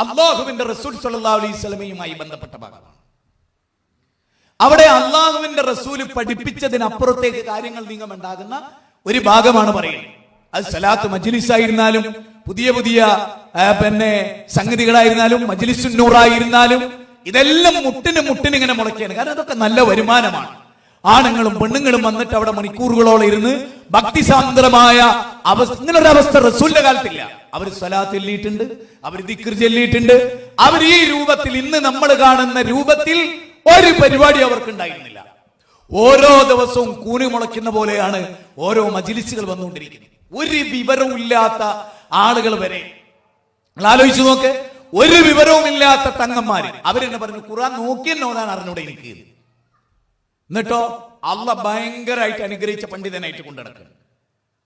അല്ലാഹുവിന്റെ റസൂൽ സ്വല്ലല്ലാഹു അലൈഹി വസല്ലമയുമായി ബന്ധപ്പെട്ട ഭാഗമാണ്. അവിടെ അല്ലാഹുവിന്റെ റസൂൽ പഠിപ്പിച്ചതിനപ്പുറത്തേക്ക് കാര്യങ്ങൾ നീങ്ങുണ്ടാകുന്ന ഒരു ഭാഗമാണ് പറയുന്നത്. അത് സലാത്ത് മജ്ലിസ് ആയിരുന്നാലും പുതിയ പുതിയ സംഗതികളായിരുന്നാലും മജ്ലിസുൻ നൂറായിരുന്നാലും ഇതെല്ലാം മുട്ടിന് ഇങ്ങനെ മുളയ്ക്കാണ്. കാരണം അതൊക്കെ നല്ല വരുമാനമാണ്. ആണുങ്ങളും പെണ്ണുങ്ങളും വന്നിട്ട് അവിടെ മണിക്കൂറുകളോളം ഇരുന്ന് ഭക്തിസാന്ദ്രമായ ഇങ്ങനൊരു അവസ്ഥ റസൂലിന്റെ കാലത്തില്ല. അവർ സ്വലാത്ത് ചൊല്ലിയിട്ടുണ്ട്, അവർ ദിക്ർ ചൊല്ലിയിട്ടുണ്ട്. അവർ ഈ രൂപത്തിൽ ഇന്ന് നമ്മൾ കാണുന്ന രൂപത്തിൽ ഒരു പരിപാടി അവർക്ക് ഉണ്ടായിരുന്നില്ല. ഓരോ ദിവസവും കൂനി മുളയ്ക്കുന്ന പോലെയാണ് ഓരോ മജ്ലിസുകൾ വന്നുകൊണ്ടിരിക്കുന്നത്. ഒരു വിവരവും ഇല്ലാത്ത ആളുകൾ വരെ ആലോചിച്ചു നോക്ക്. ഒരു വിവരവും ഇല്ലാത്ത തങ്ങന്മാര് അവരെന്നെ പറഞ്ഞു ഖുർആൻ നോക്കിയെന്നെ ഓതാൻ അറിഞ്ഞൂടെ എനിക്ക്. എന്നിട്ടോ അള്ളാഹ് ഭയങ്കരമായിട്ട് അനുഗ്രഹിച്ച പണ്ഡിതനായിട്ട് കൊണ്ടുനടക്കുന്നത്.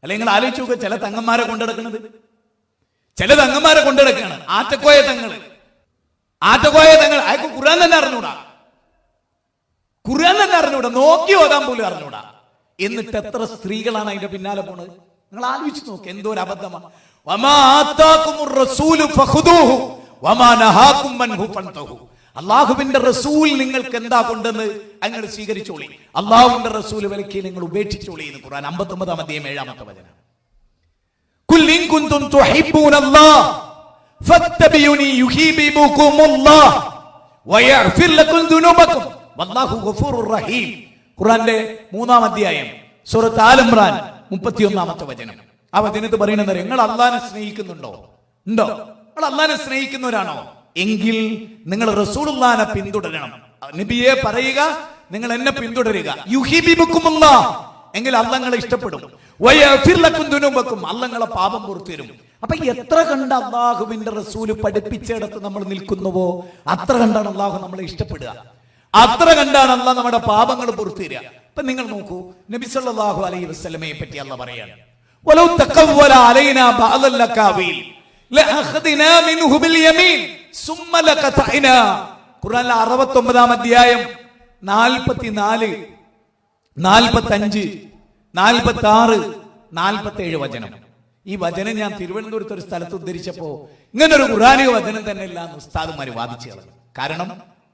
അല്ലെ നിങ്ങൾ ആലോചിച്ച് നോക്കുക, ചില തങ്ങന്മാരെ കൊണ്ടുനടക്കുന്നത്, ചില തങ്ങന്മാരെ കൊണ്ടുനടക്കുകയാണ്. ആറ്റക്കോയ തങ്ങൾ അയാൾക്ക് ഖുർആൻ തന്നെ അറിഞ്ഞൂടാ, നോക്കി ഓതാൻ പോലും അറിഞ്ഞൂടാ. എന്നിട്ട് എത്ര സ്ത്രീകളാണ് അതിന്റെ പിന്നാലെ പോണത്. നിങ്ങൾ ആലോചിച്ച് നോക്ക്, എന്തോ ഒരു അബദ്ധമാണ്. അള്ളാഹുവിന്റെ റസൂൽ നിങ്ങൾക്ക് എന്താ കൊണ്ടെന്ന് അങ്ങനെ സ്വീകരിച്ചോളി, അള്ളാഹുവിന്റെ റസൂൽ വിലക്കി നിങ്ങൾ ഉപേക്ഷിച്ചോളി എന്ന് ഖുർആൻ 59-ാം അധ്യായം 7-ാമത്തെ വചനം. ഖുൽ ഇൻ കുൻതും തുഹിബ്ബൂനല്ലാഹ് ഫത്തബിയൂനി യുഹിബ്ബുകുമുല്ലാഹ് വയഗ്ഫിർ ലക്കും ദുനൂബക്കും വല്ലാഹു ഗഫൂറുർ റഹീം. ഖുർആന്റെ 3-ാം അധ്യായം സൂറത്ത് ആൽ ഇംറാൻ 31-ാമത്തെ വചനം. ആ വചനത്ത് പറയുന്നത് നിങ്ങൾ അള്ളാഹിനെ സ്നേഹിക്കുന്നുണ്ടോ? ഉണ്ടോ? നിങ്ങൾ അള്ളാഹിനെ സ്നേഹിക്കുന്നവരാണോ? എങ്കിൽ നിങ്ങൾ റസൂലുള്ളാഹിനെ പിന്തുടരണം. നബിയെ പറയുക, നിങ്ങൾ എന്നെ പിന്തുടരുക. യുഹിബ്ബുകുമുല്ലാഹ്, എങ്കിൽ അല്ലാഹ് നിങ്ങളെ ഇഷ്ടപ്പെടും. വയഗ്ഫിർ ലക്കും ദുനൂബക്കും, അല്ലാഹ് നിങ്ങളെ പാപം പുറത്തു തരും. അപ്പൊ എത്ര കണ്ട് അല്ലാഹുവിന്റെ റസൂൽ പഠിപ്പിച്ചിടത്ത് നമ്മൾ നിൽക്കുന്നുവോ അത്ര കണ്ടാണ് അല്ലാഹു നമ്മളെ ഇഷ്ടപ്പെടുക, അത്ര കണ്ടാണ് അല്ലാഹ് നമ്മുടെ പാപങ്ങൾ പുറത്തു തരിക. അപ്പൊ നിങ്ങൾ നോക്കൂ, നബി സല്ലല്ലാഹു അലൈഹി വസല്ലമയെ പറ്റി അല്ലാഹ് പറയാണ്, വലൗ തഖവ്വല അലൈനാ ബഅദൽ ലകാവീൽ ലഅഖദ്നാ മിൻഹു ബിൽ യമീൻ സുമ്മ ലഖതഅനാ. ഖുർആനിലെ 69-ാം അധ്യായം 44, 45, 46, 47 വചനം. ഈ വചനം ഞാൻ തിരുവനന്തപുരത്ത് ഒരു സ്ഥലത്ത് ഉദ്ധരിച്ചപ്പോ ഇങ്ങനൊരു ഖുർആനിക വചനം തന്നെ ഇല്ല എന്ന് ഉസ്താദുമാര് വാദിച്ചു കളഞ്ഞു. കാരണം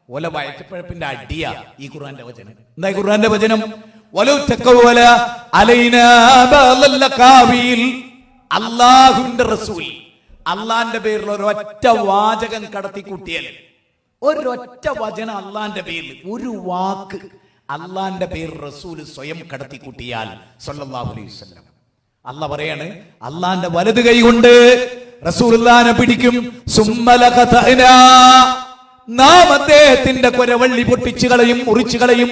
ഓല വയറ്റപ്പഴപ്പിന്റെ അടിയാ ഈ ഖുർആന്റെ വചനം. എന്താ ഈ ഖുർആന്റെ വചനം? വലൗ തഖവ്വല അലൈനാ ബഅദൽ ലകാവീൽ, അല്ലാഹുവിന്റെ റസൂൽ അള്ളാന്റെ പേരിൽ ഒരൊറ്റ വാചകം കടത്തി കൂട്ടിയാൽ, ഒരൊറ്റ വചനം അള്ളാന്റെ പേരിൽ, ഒരു വാക്ക് അള്ളാന്റെ പേരിൽ റസൂൽ സ്വയം കടത്തി കൂട്ടിയാൽ സല്ലല്ലാഹു അലൈഹി വസല്ലം, അള്ളാഹ് പറയാണ് അള്ളാന്റെ വലത് കൈ കൊണ്ട് റസൂലുള്ളാഹിനെ പിടിക്കും. സുമ്മ ലഖതഅനാ, നാം അദ്ദേഹത്തിന്റെ കൊരവള്ളി പൊട്ടിച്ചു കളയും, മുറിച്ചു കളയും,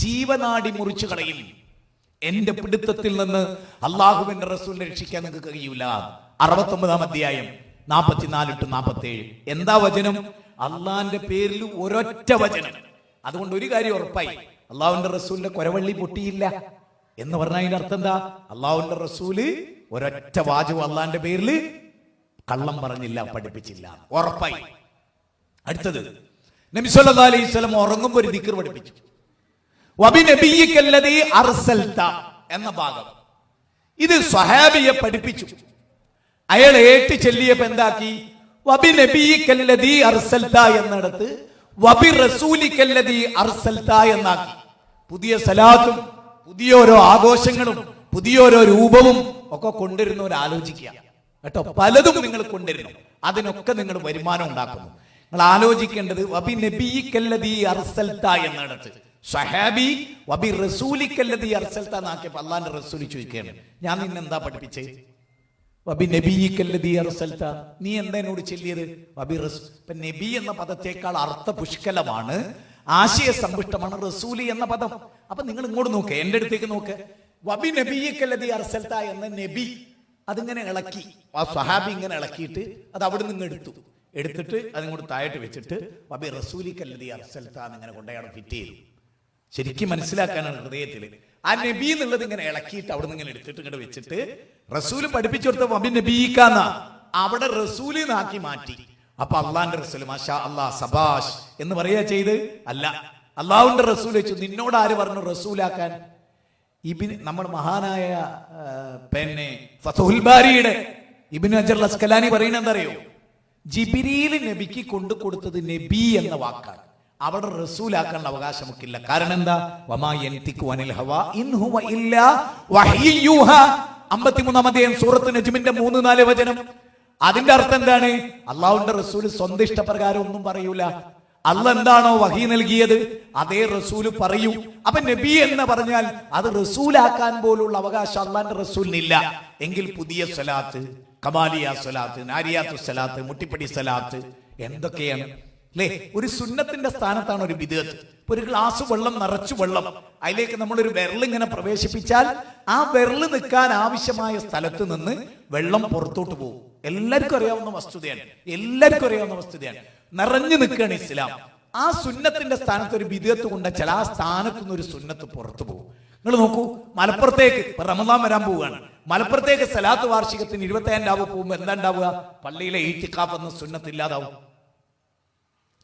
ജീവനാടി മുറിച്ചു കളയും. എന്റെ പിടുത്തത്തിൽ നിന്ന് അള്ളാഹുവിന്റെ റസൂലിനെ രക്ഷിക്കാൻ നിങ്ങൾക്ക് കഴിയൂല. 69-ാം അധ്യായം 44-47. എന്താ വചനം? അള്ളാന്റെ പേരിൽ ഒരൊറ്റ വചനം. അതുകൊണ്ട് ഒരു കാര്യം ഉറപ്പായി, അള്ളാഹുവിന്റെ റസൂലിന്റെ കൊരവള്ളി പൊട്ടിയില്ല എന്ന് പറഞ്ഞാൽ അതിന്റെ അർത്ഥം എന്താ? അള്ളാഹുവിന്റെ റസൂല് ഒരൊറ്റ വാചകം അള്ളാന്റെ പേരിൽ കള്ളം പറഞ്ഞില്ല, പഠിപ്പിച്ചില്ല, ഉറപ്പായി. അടുത്തത്, നബി സല്ലല്ലാഹു അലൈഹി വസല്ലം ഉറങ്ങുമ്പോൾ ഒരു ദിക്ർ പഠിപ്പിച്ചു. വബിനബിയിക്കല്ലദീ അർസൽത എന്ന ഭാഗം. ഇത് സ്വഹാബിയെ പഠിപ്പിച്ചു. അയാൾ ഏറ്റ് ചെല്ലിയപ്പോ എന്താക്കി? വബിനബിയിക്കല്ലദീ അർസൽത എന്നിടത്ത് വബി റസൂലിക്കല്ലദീ അർസൽത എന്നാക്കി. പുതിയ സലാത്തും പുതിയ ഓരോ ആഘോഷങ്ങളും പുതിയ ഓരോ രൂപവും ഒക്കെ കൊണ്ടുവരുന്നവർ ആലോചിക്കുക കേട്ടോ. പലതും നിങ്ങൾ കൊണ്ടുവരുന്നു, അതിനൊക്കെ നിങ്ങൾ വരുമാനം ഉണ്ടാക്കുന്നു. നിങ്ങൾ ആലോചിക്കേണ്ടത് വബി നബിയിക്കല്ലദീ അർസൽത എന്നിടത്ത് സ്വഹാബി വബി റസൂലിക്കല്ലദീ അർസൽത എന്നാക്കിയപ്പോൾ അല്ലാഹുവിന്റെ റസൂൽ ചോദിക്കുകയാണ്, ഞാൻ നിന്നെന്താ പഠിപ്പിച്ചേ? വബി നബിയിക്കല്ലദീ അർസൽത, നീ എന്താ എന്നോട് ചൊല്ലിയത്? വബി റസൂൽ. ഇപ്പൊ നബി എന്ന പദത്തേക്കാൾ അർത്ഥ പുഷ്കലമാണ്, ആശയ സമ്പുഷ്ടമാണ് റസൂലി എന്ന പദം. അപ്പൊ നിങ്ങൾ ഇങ്ങോട്ട് നോക്ക്, എന്റെ അടുത്തേക്ക് നോക്ക്. വബി നബിയിക്കല്ലദീ അർസൽത എന്ന നബി അതിങ്ങനെ ഇളക്കി, ആ സ്വഹാബി ഇങ്ങനെ ഇളക്കിയിട്ട് അത് അവിടെ നിന്ന് എടുത്തിട്ട് അതിങ്ങോട്ട് താഴോട്ട് വെച്ചിട്ട് വബി റസൂലിക്കല്ലദീ അർസൽത എന്നിങ്ങനെ കൊണ്ടയാൾ ഫിറ്റ് ചെയ്തു. ശരിക്കും മനസ്സിലാക്കാനാണ് ഹൃദയത്തിൽ. ആ നബി എന്നുള്ളത് ഇങ്ങനെ ഇളക്കിയിട്ട് അവിടെ നിന്ന് ഇങ്ങനെ എടുത്തിട്ട് ഇങ്ങോട്ട് വെച്ചിട്ട് റസൂല് പഠിപ്പിച്ചു കൊടുത്ത വബി നബിയിക്കാന്ന അവിടെ റസൂലിനാക്കി മാറ്റി. അപ്പൊ അള്ളാന്റെ റസൂൽ മാഷാ അല്ലാഹ് സബാഷ് എന്ന് പറയാ ചെയ്ത് അല്ല, അള്ളാഹുവിന്റെ റസൂൽ വെച്ചു. നിന്നോട് ആര് പറഞ്ഞു റസൂലാക്കാൻ? നമ്മുടെ മഹാനായ ഫതുഹുൽ ബാരിയുടെ ഇബ്നു ഹജർ അസ്കലാനി പറയുന്നത് എന്തറിയോ? ജിബ്രീൽ നബിക്ക് കൊണ്ടു കൊടുത്തത് നബി എന്ന വാക്കാണ്. അവിടെ റസൂലാക്കാനുള്ള അവകാശം നമുക്കില്ല. കാരണം എന്താ? വമാ യൻതിഖു അനിൽ ഹവാ ഇൻ ഹുവ ഇല്ലാ വഹ്യു യൂഹാ. 53-ാം അധ്യായം സൂറത്ത് നജ്മിന്റെ 3-4 വചനം. അതിന്റെ അർത്ഥം എന്താണ്? അള്ളാഹുവിന്റെ റസൂൽ സ്വന്തം ഇഷ്ടപ്രകാരം ഒന്നും പറയൂല. അള്ളാഹ് എന്താണോ വഹി നൽകിയത് അതേ റസൂല് പറയൂ. അപ്പൊ നബി എന്ന് പറഞ്ഞാൽ അത് റസൂലാക്കാൻ പോലുള്ള അവകാശം അള്ളാന്റെ റസൂലിനില്ല. എങ്കിൽ പുതിയ സ്വലാത്ത്, കമാലിയ സ്വലാത്ത്, നാരിയാത്തു സ്വലാത്ത്, മുട്ടിപ്പടി സ്വലാത്ത് എന്തൊക്കെയാണ് അല്ലേ? ഒരു സുന്നത്തിന്റെ സ്ഥാനത്താണ് ഒരു ബിദ്അത്ത്. ഒരു ഗ്ലാസ് വെള്ളം, നിറച്ചു വെള്ളം, അതിലേക്ക് നമ്മളൊരു വിരൽ ഇങ്ങനെ പ്രവേശിപ്പിച്ചാൽ ആ വിരൽ നിൽക്കാൻ ആവശ്യമായ സ്ഥലത്ത് നിന്ന് വെള്ളം പുറത്തോട്ട് പോകും. എല്ലാവർക്കും അറിയാവുന്ന വസ്തുതയാണ്, എല്ലാവർക്കും അറിയാവുന്ന വസ്തുതയാണ്. നിറഞ്ഞു നിൽക്കുകയാണ് ഇസ്ലാം. ആ സുന്നത്തിന്റെ സ്ഥാനത്ത് ഒരു ബിദ്അത്ത് കൊണ്ടുവച്ചാൽ ആ സ്ഥാനത്ത് നിന്ന് ഒരു സുന്നത്ത് പുറത്തു പോകും. നിങ്ങൾ നോക്കൂ, മലപ്പുറത്തേക്ക് റമദാൻ വരാൻ പോവുകയാണ്. മലപ്പുറത്തേക്ക് സലാത്ത് വാർഷികത്തിന് 25 രാവ് പോകുമ്പോൾ എന്താ ഉണ്ടാവുക? പള്ളിയിലെ ഈത്തിഖാഫ് എന്ന സുന്നത്ത് ഇല്ലാതാവും.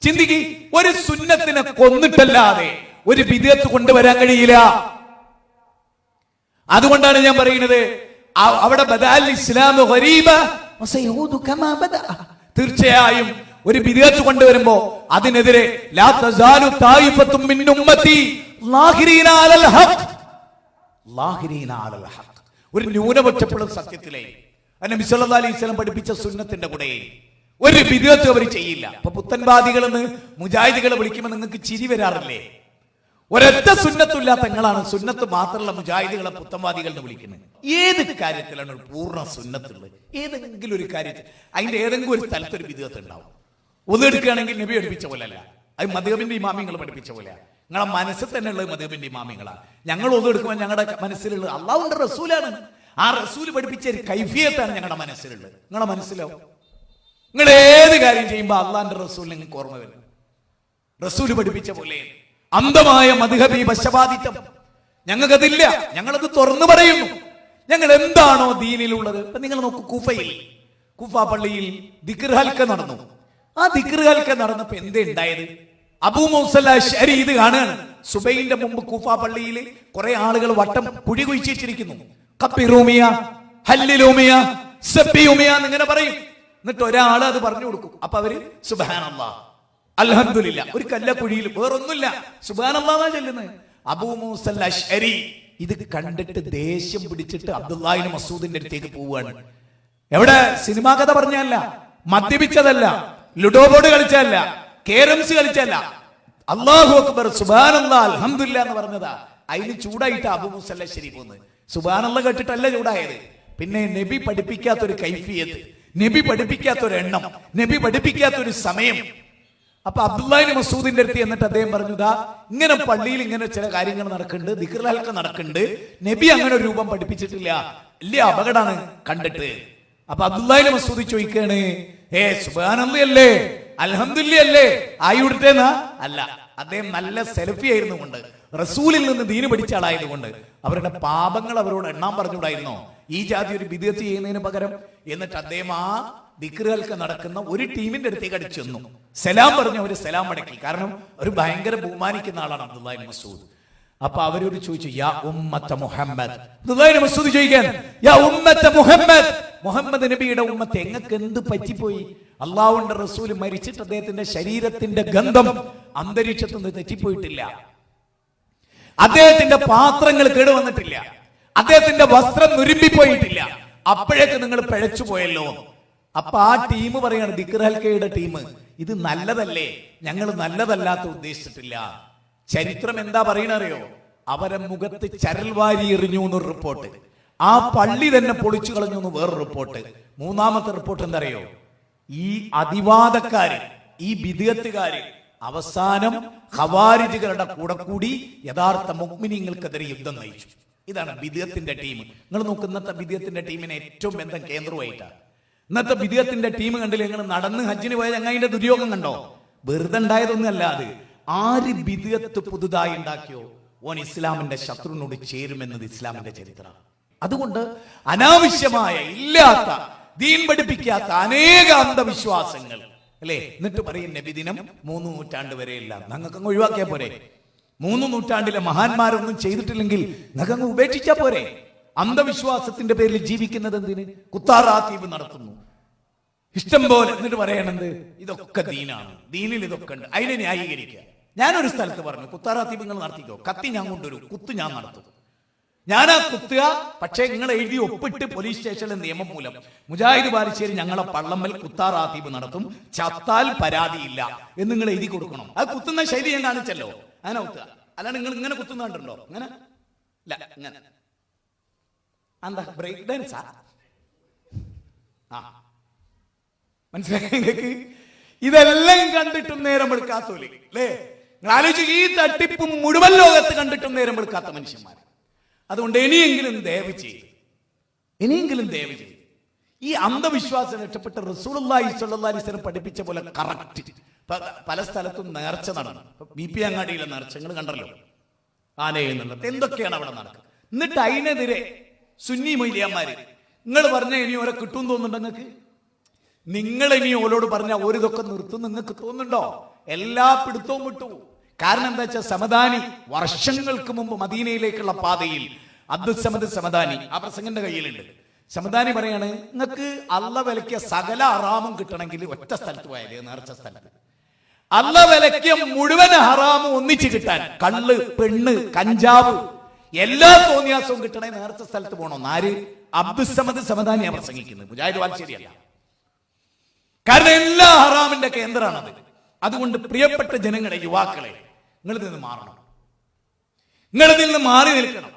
ചിന്തിക്ക്, ഒരു സുന്നത്തിനെ കൊന്നിട്ടല്ലാതെ ഒരു ബിദ്അത്ത് കൊണ്ടുവരാൻ കഴിയില്ല. അതുകൊണ്ടാണ് ഞാൻ പറയുന്നത് അവിടെ ബദഅൽ ഇസ്ലാം ഗരീബ വസയഊദു കമാ ബദഅ. തീർച്ചയായും ഒരു ബിദ്അത്ത് കൊണ്ടുവരുമ്പോ അതിനെതിരെ ലാ തസാലു തായിഫത്തും മിൻ ഉമ്മത്തി ലാഹിരീന അലൽ ഹഖ്, ലാഹിരീന അലൽ ഹഖ്. ഒരു ന്യൂനപക്ഷപ്പെടുന്ന സത്യത്തിലെ നബി സല്ലല്ലാഹു അലൈഹി വസല്ലം പഠിപ്പിച്ച സുന്നത്തിന്റെ കൂടെ ഒരു ബിദ്അത്ത് അവർ ചെയ്യില്ല. അപ്പൊ പുത്തൻവാദികളെന്ന് മുജാഹിദുകളെ വിളിക്കുമ്പോൾ നിങ്ങൾക്ക് ചിരി വരാറില്ലേ? ഒരൊറ്റ സുന്നത്തുമില്ലാത്ത നിങ്ങളാണ് സുന്നത്ത് മാത്രമുള്ള മുജാഹിദുകളെ പുത്തൻവാദികൾ എന്ന് വിളിക്കുന്നത്. ഏത് കാര്യത്തിലാണ് ഒരു പൂർണ്ണ സുന്നത്തുള്ളത്? ഏതെങ്കിലും ഒരു കാര്യത്തിൽ അതിന്റെ ഏതെങ്കിലും ഒരു സ്ഥലത്ത് ഒരു ബിദ്അത്ത് ഉണ്ടാവും. ഒതു എടുക്കുകയാണെങ്കിൽ നബി പഠിപ്പിച്ച പോലെ അല്ല, അത് മദ്ഹബിന്റെ ഇമാമിങ്ങൾ പഠിപ്പിച്ച പോലെ. നിങ്ങളെ മനസ്സിൽ തന്നെ ഉള്ളത് മദ്ഹബിന്റെ ഇമാമിങ്ങളാണ്. ഞങ്ങൾ ഒതു എടുക്കുമ്പോൾ ഞങ്ങളുടെ മനസ്സിലുള്ളത് അള്ളാഹുവിന്റെ റസൂലാണ്. ആ റസൂൽ പഠിപ്പിച്ച ഒരു കൈഫിയത്താണ് ഞങ്ങളുടെ മനസ്സിലുള്ളത്. നിങ്ങളെ മനസ്സിലോ? നിങ്ങൾ ഏത് കാര്യം ചെയ്യുമ്പോൾ അള്ളാന്റെ റസൂൽ നിങ്ങൾക്ക് ഓർമ്മ വരും. റസൂല് പഠിപ്പിച്ച പോലെ അന്ധമായ മദ്ഹബി പക്ഷപാതിത്വം ഞങ്ങൾക്കതില്ല. ഞങ്ങളത് തുറന്നു പറയുന്നു. ഞങ്ങൾ എന്താണോ ദീനിലുള്ളത്. ഇപ്പൊ നിങ്ങൾ നോക്കൂ, കൂഫ പള്ളിയിൽ ദിക്ർ ഹൽക്ക നടന്നു. ആ ദിക്ർ ഹൽക്ക നടന്നപ്പോ എന്തേ ഉണ്ടായത്? അബൂ മൂസൽ അശ്അരി ഇത് കാണുകയാണ്. സുബൈന്റെ മുമ്പ് കൂഫ പള്ളിയിൽ കുറെ ആളുകൾ വട്ടം കുഴി കുഴിച്ചിരിക്കുന്നു. കപ്പിറൂമിയ, ഹല്ലിലൂമിയ, സബ്ബിയൂമിയ എന്നിങ്ങനെ പറയും. എന്നിട്ട് ഒരാള് അത് പറഞ്ഞു കൊടുക്കും. അപ്പൊ അവര് സുബ്ഹാനല്ലാഹ്, അൽഹംദുലില്ലാ, ഒരു കല്ലക്കുഴിയിൽ വേറൊന്നുമില്ല, സുബ്ഹാനല്ലാഹ് ചെല്ലുന്നത്. അബൂ മൂസൽ അശ്അരി ഇത് കണ്ടിട്ട് ദേഷ്യം പിടിച്ചിട്ട് അബ്ദുല്ലാഹി ഇബ്നു മസ്ഊദിന്റെ അടുത്തേക്ക് പോവുകയാണ്. എവിടെ? സിനിമാ കഥ പറഞ്ഞല്ല, മദ്യപിച്ചതല്ല, ലുഡോ ബോർഡ് കളിച്ചതല്ല, കേരംസ് കളിച്ചല്ല, അല്ലാഹു അക്ബർ സുബ്ഹാനല്ലാഹ് അൽഹംദുലില്ലാ എന്ന് പറഞ്ഞതാ. അതിന് ചൂടായിട്ട് അബൂ മൂസൽ അശ്അരി പോകുന്നത്. സുബ്ഹാനല്ലാഹ് കേട്ടിട്ടല്ല ചൂടായത്. പിന്നെ നബി പഠിപ്പിക്കാത്തൊരു കൈഫിയത്ത്, നബി പഠിപ്പിക്കാത്തൊരു എണ്ണം, നബി പഠിപ്പിക്കാത്തൊരു സമയം. അപ്പൊ അബ്ദുല്ലാഹി ഇബ്നു മസ്ഊദിന്റെ അടുത്ത് എന്നിട്ട് അദ്ദേഹം പറഞ്ഞു, ദാ ഇങ്ങനെ പള്ളിയിൽ ഇങ്ങനെ ചില കാര്യങ്ങൾ നടക്കുന്നുണ്ട്, ദിക്ർ ഹൽക്ക നടക്കുന്നുണ്ട്, നബി അങ്ങനെ ഒരു രൂപം പഠിപ്പിച്ചിട്ടില്ല, വലിയ അപകടമാണ് കണ്ടിട്ട്. അപ്പൊ അബ്ദുല്ലാഹി ഇബ്നു മസ്ഊദ് ചോദിക്കാണ്, സുബ്ഹാനല്ലാഹ് അല്ലേ, അൽഹംദുലില്ലാ അല്ലേ, ആയിവിടുത്തേന്നാ? അല്ല, അദ്ദേഹം നല്ല സെൽഫി ആയിരുന്നു കൊണ്ട്, റസൂലിൽ നിന്ന് ദീന് പഠിച്ച ആളായതുകൊണ്ട് അവരുടെ പാപങ്ങൾ അവരോട് എണ്ണാൻ പറഞ്ഞുകൂടായിരുന്നോ ഈ ജാതി ഒരു ബിദ്അത്ത് ചെയ്യുന്നതിന് പകരം? എന്നിട്ട് അദ്ദേഹം ആ ദിക്ർ ഹൽക്ക നടക്കുന്ന ഒരു ടീമിന്റെ അടുത്തേക്ക് അടിച്ചു ചെന്നു. സലാം പറഞ്ഞു. അവര് സലാം മടക്കി. കാരണം ഒരു ഭയങ്കര ബഹുമാനിക്കുന്ന ആളാണ് അബ്ദുല്ലാഹി ഇബ്നു മസ്ഊദ്. അപ്പൊ അവരോട് ചോദിച്ചു, യാ ഉമ്മത്ത മുഹമ്മദ്. അബ്ദുല്ലാഹി ഇബ്നു മസ്ഊദ് ചോദിക്കാൻ, യാ ഉമ്മത്ത മുഹമ്മദ്, മുഹമ്മദ് നബിയുടെ ഉമ്മത്ത് എങ്ങൾക്ക് എന്ത് പറ്റിപ്പോയി? അള്ളാഹുവിന്റെ റസൂൽ മരിച്ചിട്ട് അദ്ദേഹത്തിന്റെ ശരീരത്തിന്റെ ഗന്ധം അന്തരീക്ഷത്തിൽ നിന്ന് തെറ്റിപ്പോയിട്ടില്ല, അദ്ദേഹത്തിന്റെ പാത്രങ്ങൾ കേടുവന്നിട്ടില്ല, അദ്ദേഹത്തിന്റെ വസ്ത്രം നുരുമ്പിപ്പോയിട്ടില്ല, അപ്പോഴേക്ക് നിങ്ങൾ പിഴച്ചു പോയല്ലോ. അപ്പൊ ആ ടീം പറയാണ്, ദിക്ർ ഹൽക്കയുടെ ടീം, ഇത് നല്ലതല്ലേ, ഞങ്ങൾ നല്ലതല്ലാത്ത ഉദ്ദേശിച്ചിട്ടില്ല. ചരിത്രം എന്താ പറയണറിയോ? അവരെ മുഖത്ത് ചരൽ വാരി എറിഞ്ഞു എന്നൊരു റിപ്പോർട്ട്, ആ പള്ളി തന്നെ പൊളിച്ചു കളഞ്ഞു എന്ന് വേറൊരു റിപ്പോർട്ട്. മൂന്നാമത്തെ റിപ്പോർട്ട് എന്താ അറിയോ? ഈ അതിവാദക്കാര്, ഈ ബിദ്അത്തുകാര് അവസാനം ഖവാരിജുകളുടെ കൂടെ കൂടി യഥാർത്ഥ മുഅ്മിനീങ്ങൾക്കെതിരെ യുദ്ധം നയിച്ചു. ഇതാണ് ബിദ്അത്തിന്റെ ടീം. നിങ്ങൾ നോക്ക്, ഇന്നത്തെ ബിദ്അത്തിന്റെ ടീമിനെ ഏറ്റവും ബന്ധം കേന്ദ്രമായിട്ടാണ്. ഇന്നത്തെ ബിദ്അത്തിന്റെ ടീം കണ്ടില്ലേ? നിങ്ങൾ നടന്ന് ഹജ്ജിന് പോയ ചങ്ങായിന്റെ ദുര്യോഗം കണ്ടോ? വെറുതെ ഉണ്ടായതൊന്നും അല്ല അത്. ആര് ബിദ്അത്ത് പുതുതായി ഉണ്ടാക്കിയോ ഓൻ ഇസ്ലാമിന്റെ ശത്രുവിനോട് ചേരുമെന്നത് ഇസ്ലാമിന്റെ ചരിത്രം. അതുകൊണ്ട് അനാവശ്യമായ, ഇല്ലാത്ത, ദീൻ പഠിപ്പിക്കാത്ത അനേക അന്ധവിശ്വാസങ്ങൾ അല്ലേ? എന്നിട്ട് പറയും നബിദിനം 3 നൂറ്റാണ്ട് വരെയില്ല. ഞങ്ങൾക്കങ്ങ് ഒഴിവാക്കിയാ പോരെ? 3 നൂറ്റാണ്ടിലെ മഹാന്മാരൊന്നും ചെയ്തിട്ടില്ലെങ്കിൽ ഞങ്ങൾക്കങ്ങ് ഉപേക്ഷിച്ചാ പോരെ? അന്ധവിശ്വാസത്തിന്റെ പേരിൽ ജീവിക്കുന്നത് എന്തിന്? കുത്താറാത്തീവ് നടത്തുന്നു, ഇഷ്ടം പോലെ. എന്നിട്ട് പറയണത് ഇതൊക്കെ ദീനാണ്, ദീനിൽ ഇതൊക്കെ ഉണ്ട്, അതിനെ ന്യായീകരിക്കുക. ഞാനൊരു സ്ഥലത്ത് പറഞ്ഞു, കുത്താറാത്തീപ് നിങ്ങൾ നടത്തിക്കോ, കത്തി ഞാൻ കൊണ്ടുവരും, കുത്ത് ഞാൻ നടത്തും, ഞാനാ കുത്തുക. പക്ഷേ നിങ്ങൾ എഴുതി ഒപ്പിട്ട് പോലീസ് സ്റ്റേഷനിലെ നിയമം മൂലം മുജാഹിദ് ബാലുശ്ശേരി ഞങ്ങളെ പള്ളമ്മൽ കുത്താറാത്തീപ് നടത്തും, ചത്താൽ പരാതിയില്ല എന്ന് നിങ്ങൾ എഴുതി കൊടുക്കണം. അത് കുത്തുന്ന ശൈലി ഞാൻ കാണിച്ചല്ലോ, അങ്ങനെ കുത്തുക. അല്ലാണ്ട് നിങ്ങൾ ഇങ്ങനെ കുത്തുന്ന കണ്ടുണ്ടോ? ഇങ്ങനെ ഇല്ല, ഇങ്ങനെ. എന്താ ബ്രേക്ക് ഡാൻസാ? ആ, മനസ്സിലാക്കി? ഇതെല്ലാം കണ്ടിട്ടും നേരം എടുക്കാത്തോലി അല്ലേ? നിങ്ങൾ ആലോചിച്ച്, ഈ തട്ടിപ്പ് മുഴുവൻ ലോകത്ത് കണ്ടിട്ടും നേരം എടുക്കാത്ത മനുഷ്യന്മാർ. അതുകൊണ്ട് ഇനിയെങ്കിലും ദയവ് ചെയ്ത് ഈ അന്ധവിശ്വാസം രക്ഷപ്പെട്ട് റസൂലുള്ളാഹി സ്വല്ലല്ലാഹി അലൈഹി വസല്ലം പഠിപ്പിച്ച പോലെ കറക്റ്റ്. പല സ്ഥലത്തും നേർച്ച നടന്നു. BP അങ്ങാടിയിലെ നേർച്ചകൾ കണ്ടല്ലോ, ആനയെന്നുള്ളത് എന്തൊക്കെയാണ് അവിടെ നടക്കുക. എന്നിട്ട് അതിനെതിരെ സുന്നി മൊയ്ലിയന്മാര് നിങ്ങൾ പറഞ്ഞ ഇനി ഓരോ കിട്ടും തോന്നുന്നുണ്ടോ നിങ്ങൾക്ക്? നിങ്ങൾ ഇനി ഓരോട് പറഞ്ഞ ഓരിതൊക്കെ നിർത്തും നിങ്ങൾക്ക് തോന്നുന്നുണ്ടോ? എല്ലാ പിടുത്തവും വിട്ടു. കാരണം എന്താ വെച്ചാൽ, സമദാനി വർഷങ്ങൾക്ക് മുമ്പ് മദീനയിലേക്കുള്ള പാതയിൽ അബ്ദുസ്സമദ് സമദാനി, ആ പ്രസംഗന്റെ കയ്യിലുണ്ട്. സമദാനി പറയാണ്, നിങ്ങൾക്ക് അള്ള വിലക്കിയ സകല ഹറാമും കിട്ടണമെങ്കിൽ ഒറ്റ സ്ഥലത്ത് പോയാലേ, നേർച്ച സ്ഥലത്ത്. അള്ള വിലക്കിയ മുഴുവൻ ഹറാമും ഒന്നിച്ച് കിട്ടാൻ, കള്ള്, പെണ്ണ്, കഞ്ചാവ്, എല്ലാ തോന്നിയാസവും കിട്ടണേ നേർച്ച സ്ഥലത്ത് പോകണം. ആര്? അബ്ദുസ്സമദ് സമദാനിയാ പ്രസംഗിക്കുന്നത്, മുജാഹിദ് ബാലുശ്ശേരിയല്ല. കാരണം എല്ലാ ഹറാമിന്റെ കേന്ദ്രമാണത്. അതുകൊണ്ട് പ്രിയപ്പെട്ട ജനങ്ങളെ, യുവാക്കളെ, നിങ്ങളിതിൽ നിന്ന് മാറണം, നിങ്ങളിതിൽ നിന്ന് മാറി നിൽക്കണം.